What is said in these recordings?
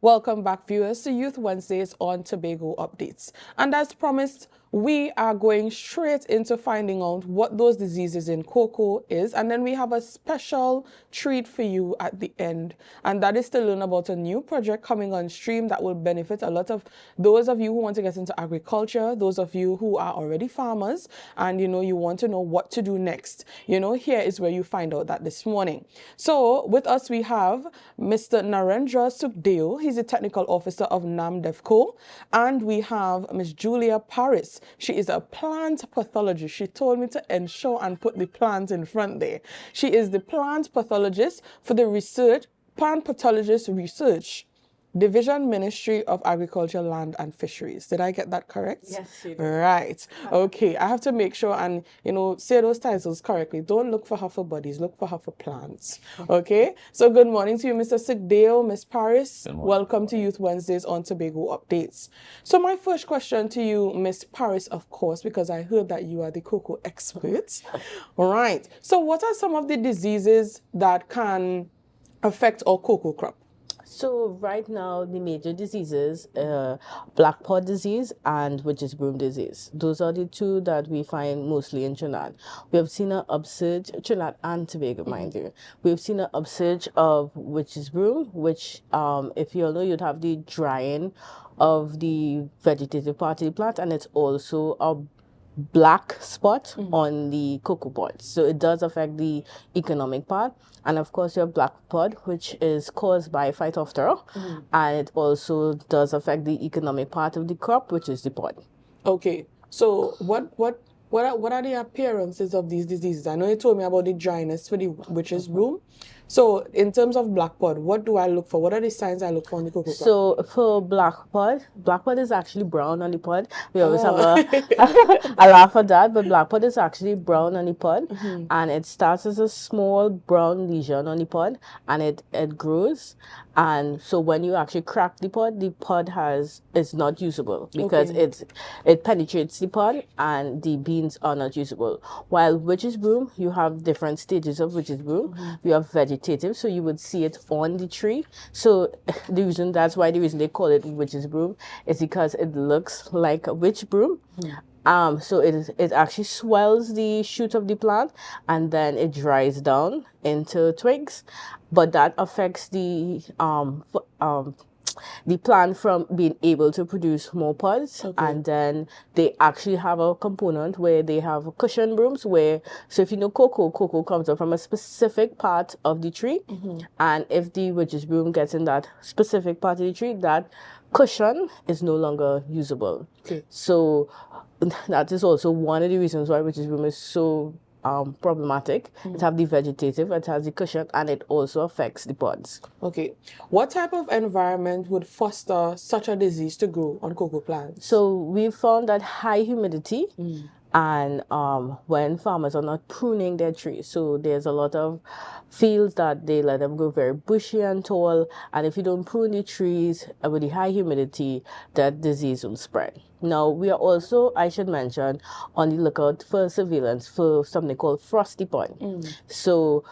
Welcome back, viewers, to Youth Wednesdays on Tobago Updates. And as promised, we are going straight into finding out what those diseases in cocoa is, and then we have a special treat for you at the end, and that is to learn about a new project coming on stream that will benefit a lot of those of you who want to get into agriculture, those of you who are already farmers, and you want to know what to do next. Here is where you find out that this morning. So with us we have Mr. Narendra Sookdeo. He's the technical officer of NAMDEFCO, and we have Ms. Julia Paris. She is a plant pathologist. She told me to ensure and put the plant in front there. She is the plant pathologist for the Plant Pathologist Research Division, Ministry of Agriculture, Land and Fisheries. Did I get that correct? Yes, you did. Right. Okay. I have to make sure and, say those titles correctly. Don't look for her for bodies. Look for her for plants. Okay. So good morning to you, Mr. Sookdeo, Ms. Paris. Welcome to Youth Wednesdays on Tobago Updates. So my first question to you, Ms. Paris, of course, because I heard that you are the cocoa expert. All right. So what are some of the diseases that can affect our cocoa crop? So right now, the major diseases, black pod disease and witch's broom disease. Those are the two that we find mostly in Trinidad. We have seen an upsurge, Trinidad and Tobago, mind you. We've seen an upsurge of witch's broom, which, if you all know, you'd have the drying of the vegetative part of the plant, and it's also a black spot on the cocoa pod. So it does affect the economic part. And of course, your black pod, which is caused by Phytophthora, and it also does affect the economic part of the crop, which is the pod. Okay, so what are the appearances of these diseases? I know you told me about the dryness for the witch's broom. So in terms of black pod, what do I look for? What are the signs I look for on the cocoa plant? So for black pod is actually brown on the pod. We always have a laugh at that, but black pod is actually brown on the pod, and it starts as a small brown lesion on the pod, and it grows. And so when you actually crack the pod is not usable because it penetrates the pod and the beans are not usable. While witch's broom, you have different stages of witch's broom. You have vegetative, so you would see it on the tree. So that's why the reason they call it witch's broom is because it looks like a witch broom. So it actually swells the shoot of the plant, and then it dries down into twigs, but that affects the plant from being able to produce more pods. And then they actually have a component where they have cushion brooms so if you know cocoa comes up from a specific part of the tree, and if the witch's broom gets in that specific part of the tree, that cushion is no longer usable. So that is also one of the reasons why witch's broom is so problematic. It has the vegetative, it has the cushion, and it also affects the pods. Okay. What type of environment would foster such a disease to grow on cocoa plants? So we found that high humidity and when farmers are not pruning their trees, so there's a lot of fields that they let them grow very bushy and tall, and if you don't prune the trees with the high humidity, that disease will spread. Now, we are also, I should mention, on the lookout for surveillance for something called frosty pod. So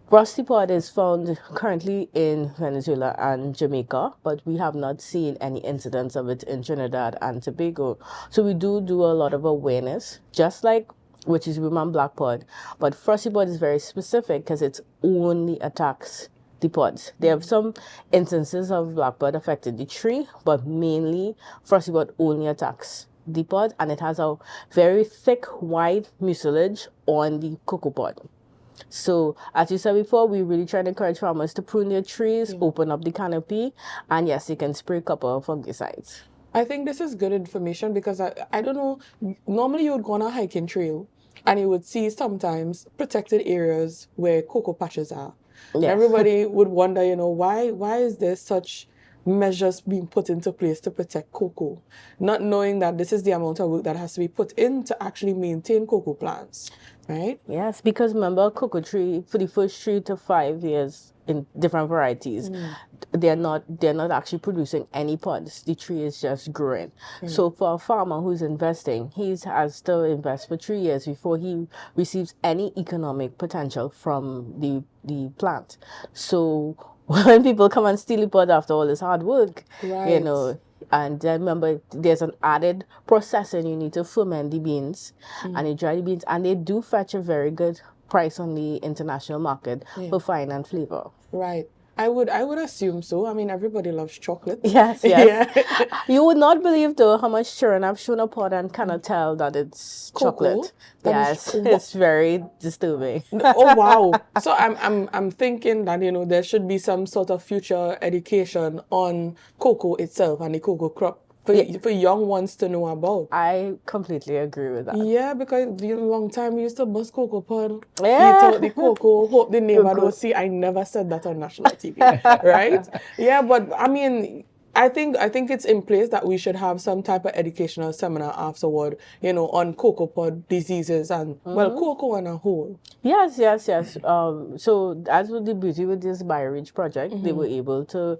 frosty pod is found currently in Venezuela and Jamaica, but we have not seen any incidents of it in Trinidad and Tobago. So we do a lot of awareness, just like witch's broom and black pod. But frosty pod is very specific because it only attacks the pods. There are some instances of black pod affecting the tree, but mainly frosty pod only attacks the pod, and it has a very thick, wide mucilage on the cocoa pod. So, as you said before, we really try to encourage farmers to prune their trees, open up the canopy, and yes, you can spray a couple of fungicides. I think this is good information because I don't know, normally you would go on a hiking trail and you would see sometimes protected areas where cocoa patches are. Everybody would wonder, why is there such measures being put into place to protect cocoa, not knowing that this is the amount of work that has to be put in to actually maintain cocoa plants, right? Yes, because remember, a cocoa tree, for the first 3 to 5 years in different varieties, they're not actually producing any pods. The tree is just growing. So for a farmer who's investing, he has to invest for 3 years before he receives any economic potential from the plant. So when people come and steal the pod after all this hard work, Right. And I remember there's an added processing. You need to ferment the beans and you dry the beans, and they do fetch a very good price on the international market for fine and flavor. Right. I would assume so. I mean, everybody loves chocolate. Yes. Yeah. You would not believe though how much children I've shown a pot and cannot tell that it's Cocoa? chocolate. Yes, it's very disturbing. Oh wow. So I'm thinking that there should be some sort of future education on cocoa itself and the cocoa crop for young ones to know about. I completely agree with that. Yeah, because a long time we used to bust cocoa pod, Yeah. eat out the cocoa, hope the neighbor don't see. I never said that on national TV, right? Yeah, but I mean, I think it's in place that we should have some type of educational seminar afterward, on cocoa pod diseases and well, cocoa on a whole. Yes. So as with the beauty with this BioReach project, they were able to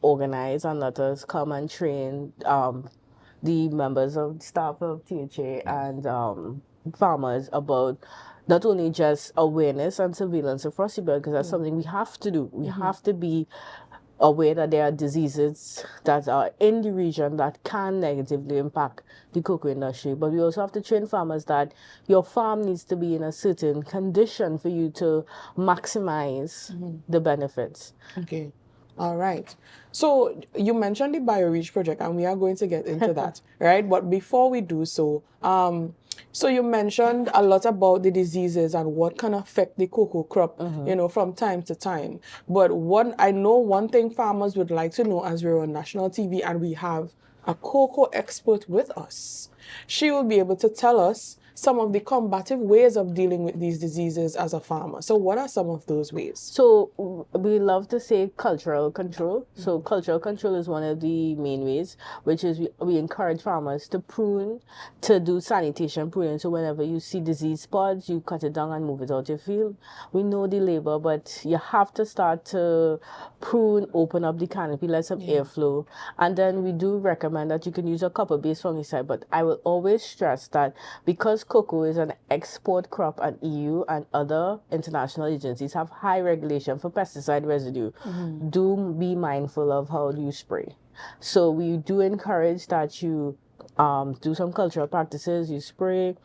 organize and let us come and train the members of the staff of THA and farmers about not only just awareness and surveillance of frosty bird, because that's something we have to do. We have to be aware that there are diseases that are in the region that can negatively impact the cocoa industry. But we also have to train farmers that your farm needs to be in a certain condition for you to maximize the benefits. Okay. All right. So you mentioned the BioReach project, and we are going to get into that, right? But before we do so, so you mentioned a lot about the diseases and what can affect the cocoa crop, from time to time. But I know one thing farmers would like to know, as we're on national TV and we have a cocoa expert with us. She will be able to tell us some of the combative ways of dealing with these diseases as a farmer. So what are some of those ways? So we love to say cultural control. So cultural control is one of the main ways, which is we encourage farmers to prune, to do sanitation pruning. So whenever you see disease spots, you cut it down and move it out your field. We know the labor, but you have to start to prune, open up the canopy, let some airflow. And then we do recommend that you can use a copper-based fungicide, but I will always stress that because cocoa is an export crop and EU and other international agencies have high regulation for pesticide residue, do be mindful of how you spray. So we do encourage that you do some cultural practices, you spray,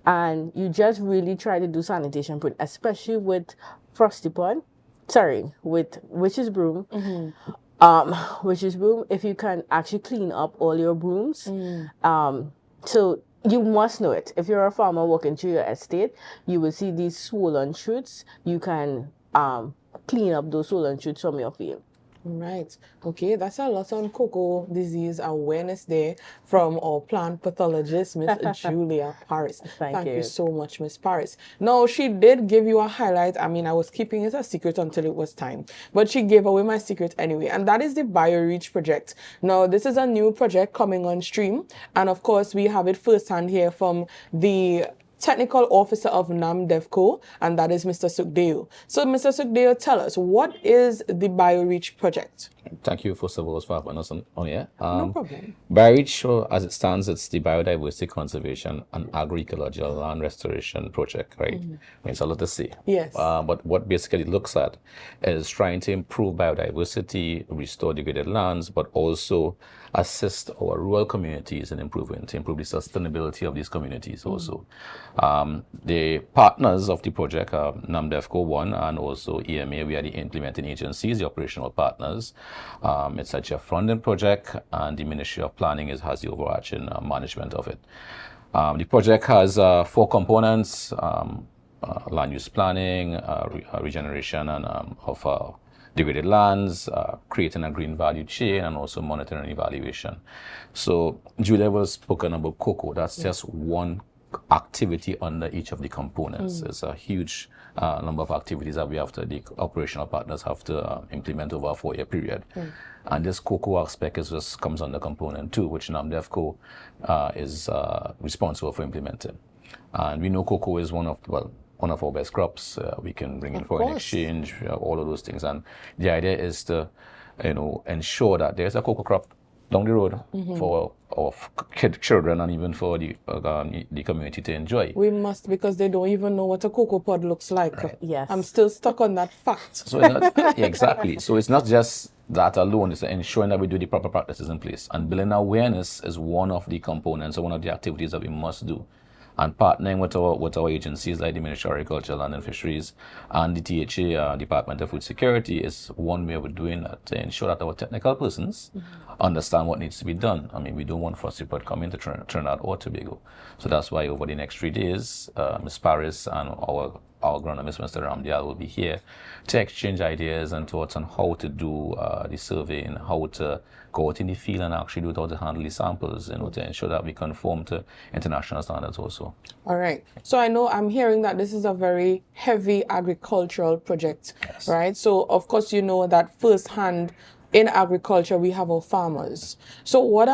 and you just really try to do sanitation, especially with frosty pod. With witch's broom. Witch's broom, if you can actually clean up all your brooms. So you must know it. If you're a farmer walking through your estate, you will see these swollen shoots. You can clean up those swollen shoots from your field. Right. Okay, that's a lot on cocoa disease awareness there from our plant pathologist, Miss Julia Paris. Thank you so much, Miss Paris. Now, she did give you a highlight. I mean, I was keeping it a secret until it was time, but she gave away my secret anyway, and that is the BioReach project. Now, this is a new project coming on stream, and of course, we have it firsthand here from the Technical Officer of NAMDEFCO, and that is Mr. Sookdeo. So, Mr. Sookdeo, tell us, what is the BioReach project? Thank you, first of all, for having us on here. No problem. BioReach, as it stands, it's the Biodiversity Conservation and Agroecological Land Restoration Project, right? It's a lot to say. Yes. But what basically it looks at is trying to improve biodiversity, restore degraded lands, but also assist our rural communities in improving, to improve the sustainability of these communities also. The partners of the project are NAMDEFCO 1 and also EMA. We are the implementing agencies, the operational partners. It's a GEF funding project, and the Ministry of Planning has the overarching management of it. The project has 4 components: land use planning, regeneration and of degraded lands, creating a green value chain, and also monitoring and evaluation. So Julia was spoken about cocoa. That's just one activity under each of the components. It's a huge number of activities that the operational partners have to implement over a 4-year period. And this cocoa aspect comes under component 2, which NAMDEFCO is responsible for implementing. And we know cocoa is one of our best crops. We can bring in foreign exchange, all of those things. And the idea is to, ensure that there's a cocoa crop down the road for our children and even for the community to enjoy. We must, because they don't even know what a cocoa pod looks like. Right. Yes. I'm still stuck on that fact. So it's not, yeah, exactly. So it's not just that alone, it's ensuring that we do the proper practices in place. And building awareness is one of the components or one of the activities that we must do. And partnering with our agencies like the Ministry of Agriculture, Land and Fisheries, and the THA, Department of Food Security, is one way of doing that to ensure that our technical persons understand what needs to be done. I mean, we don't want first report coming to Trinidad or Tobago. So that's why over the next 3 days, Ms. Paris and our agronomist, Mr. Ramdial, will be here to exchange ideas and thoughts on how to do the survey and how to go out in the field and actually do it, how to handle the samples, to ensure that we conform to international standards also. All right. So I know I'm hearing that this is a very heavy agricultural project, Yes. right? So of course you know that firsthand in agriculture we have our farmers. So what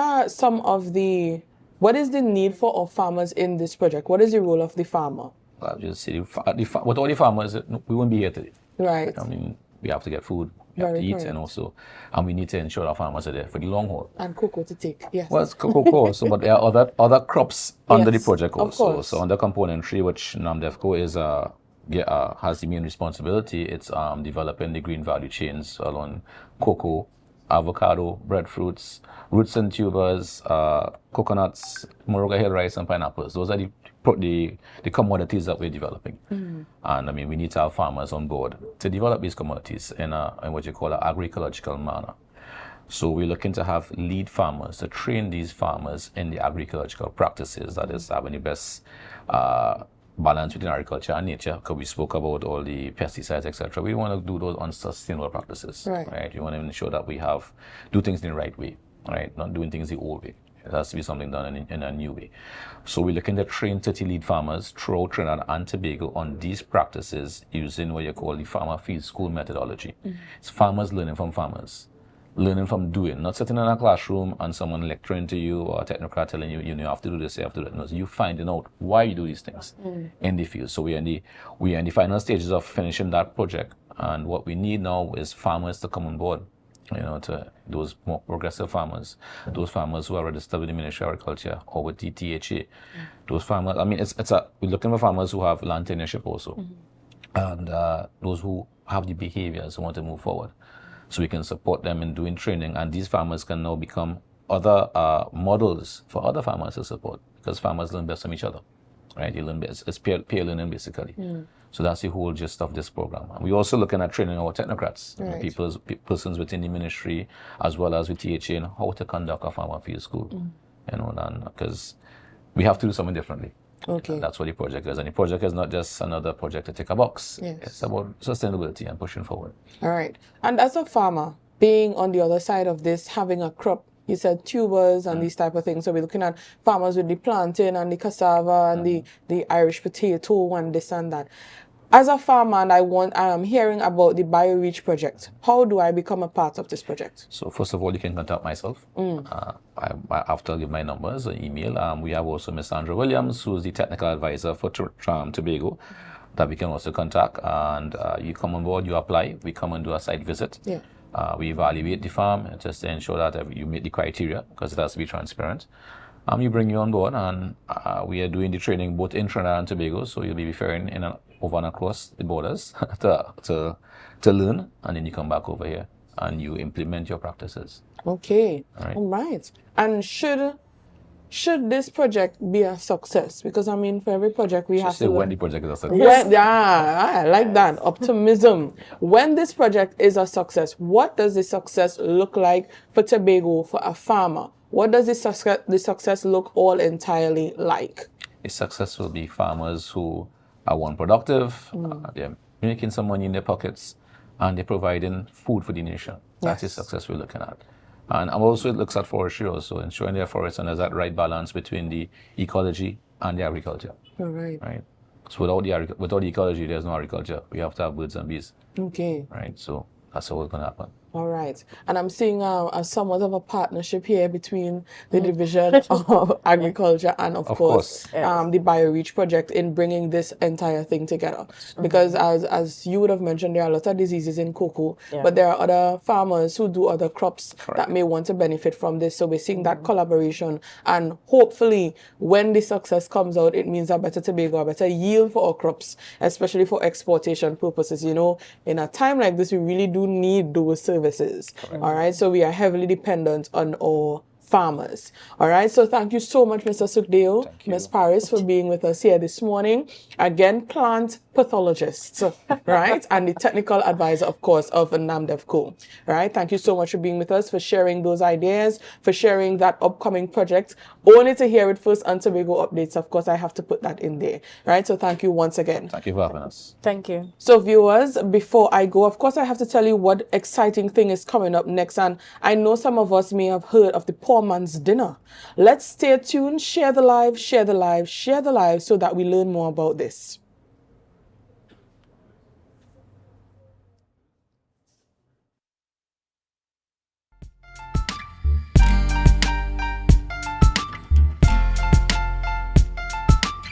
is the need for our farmers in this project? What is the role of the farmer? I'll just say, with all the farmers, we won't be here today. Right. I mean, we have to get food, we have Very to eat, correct. and we need to ensure our farmers are there for the long haul. And cocoa to take. Yes. Well, it's cocoa also, but there are other crops under the Yes, project of also. course. So under component 3, which NAMDEFCO is has the main responsibility, it's developing the green value chains along cocoa, avocado, breadfruits, roots and tubers, coconuts, Moruga Hill rice, and pineapples. Those are the commodities that we're developing. And I mean, we need to have farmers on board to develop these commodities in what you call an agroecological manner. So we're looking to have lead farmers to train these farmers in the agroecological practices, that is having the best balance between agriculture and nature, because we spoke about all the pesticides, etc. We want to do those unsustainable practices, right? We want to ensure that we do things in the right way, right? Not doing things the old way. It has to be something done in a new way. So we're looking to train 30 lead farmers throughout Trinidad and Tobago on these practices using what you call the farmer field school methodology. It's farmers learning from farmers, learning from doing, not sitting in a classroom and someone lecturing to you or a technocrat telling you, you have to do this, you have to do that. No, so you finding out why you do these things in the field. So we are in the final stages of finishing that project, and what we need now is farmers to come on board. To those more progressive farmers, those farmers who are registered with the Ministry of Agriculture or with the THA. Those farmers, I mean, we're looking for farmers who have land tenureship also, and those who have the behaviors who want to move forward. So we can support them in doing training, and these farmers can now become other models for other farmers to support, because farmers learn best from each other, right? You learn best. It's peer learning basically. So that's the whole gist of this program. And we're also looking at training our technocrats, persons within the ministry, as well as with THA, in how to conduct a farmer field school. Because we have to do something differently. Okay. And that's what the project is. And the project is not just another project to tick a box. Yes. It's about sustainability and pushing forward. All right. And as a farmer, being on the other side of this, having a crop, you said tubers and these type of things. So we're looking at farmers with the plantain and the cassava and the Irish potato and this and that. As a farmer, and I'm hearing about the BioReach project. How do I become a part of this project? So first of all, you can contact myself. I have to give my numbers, an email. We have also Ms. Sandra Williams, who is the technical advisor for Tobago, that we can also contact. And you come on board, you apply. We come and do a site visit. Yeah. We evaluate the farm just to ensure that you meet the criteria, because it has to be transparent. We bring you on board, and we are doing the training both in Trinidad and Tobago, so you'll be referring over and across the borders to learn, and then you come back over here and you implement your practices. Okay. All right. And should this project be a success? Because I mean, for every project we have to when the project is a success. I like that optimism. When this project is a success, what does the success look like for Tobago, for a farmer? What does the success look all entirely like? A success will be farmers who are productive, they're making some money in their pockets, and they're providing food for the nation. That's the success we're looking at. And also it looks at forestry also, ensuring their forests and there's that right balance between the ecology and the agriculture. All right. Right. So without the ecology, there's no agriculture. We have to have birds and bees. Okay. Right. So that's how it's going to happen. All right. And I'm seeing a somewhat of a partnership here between the Division of Agriculture and, of Of course, course. Yes. the BioReach project in bringing this entire thing together. Because as you would have mentioned, there are a lot of diseases in cocoa, Yeah. but there are other farmers who do other crops that Correct. may want to benefit from this. So we're seeing that collaboration. And hopefully, when the success comes out, it means a better Tobago, a better yield for our crops, especially for exportation purposes. You know, in a time like this, we really do need those services. All right. So we are heavily dependent on our farmers. All right. So thank you so much, Mr. Sookdeo, Thank you. Ms. Paris, for being with us here this morning. Again, plant pathologist, right? And the technical advisor, of course, of NAMDEVCO. All right. Thank you so much for being with us, for sharing those ideas, for sharing that upcoming project. Only to hear it first on Tobago Updates. Of course, I have to put that in there. Right. So thank you once again. Thank you for having us. Thank you. So viewers, before I go, of course, I have to tell you what exciting thing is coming up next. And I know some of us may have heard of the Poor Man's Dinner. Let's stay tuned, share the live, share the live, share the live so that we learn more about this.